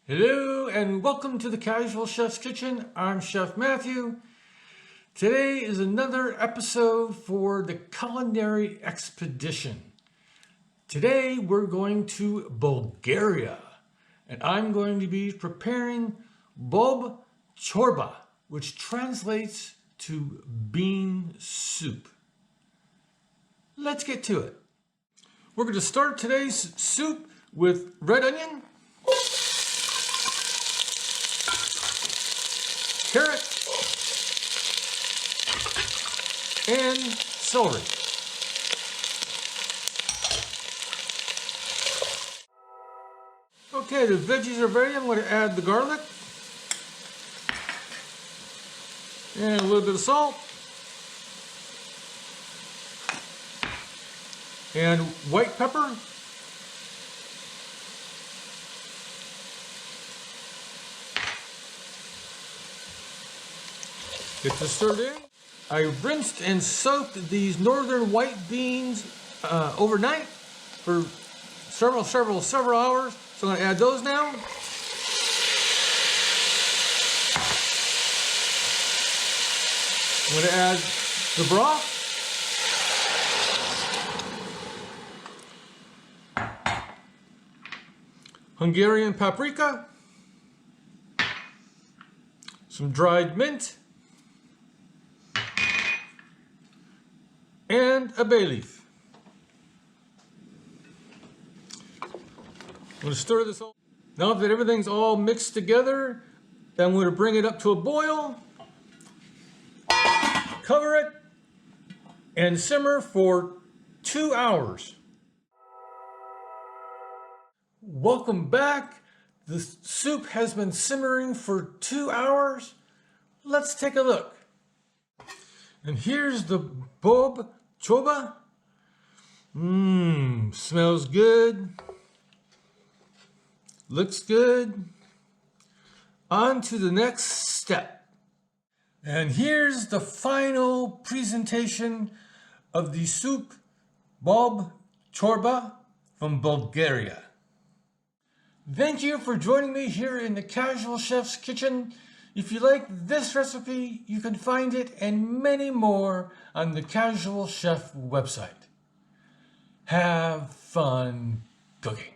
Hello and welcome to the Casual Chef's Kitchen. I'm Chef Matthew. Today is another episode for the culinary expedition. Today we're going to Bulgaria and I'm going to be preparing bob chorba, which translates to bean soup. Let's get to it. We're going to start today's soup with red onion, carrot, and celery. Okay, the veggies are ready. I'm going to add the garlic and a little bit of salt and white pepper. Get this stirred in. I rinsed and soaked these northern white beans overnight for several hours. So I'm going to add those now. I'm going to add the broth. Hungarian paprika. Some dried mint. And a bay leaf. I'm going to stir this all. Now that everything's all mixed together, I'm going to bring it up to a boil, cover it, and simmer for 2 hours. Welcome back. The soup has been simmering for 2 hours. Let's take a look. And here's the bob chorba. Smells good. Looks good. On to the next step. And here's the final presentation of the soup bob chorba from Bulgaria. Thank you for joining me here in the Casual Chef's Kitchen. If you like this recipe, you can find it and many more on the Casual Chef website. Have fun cooking.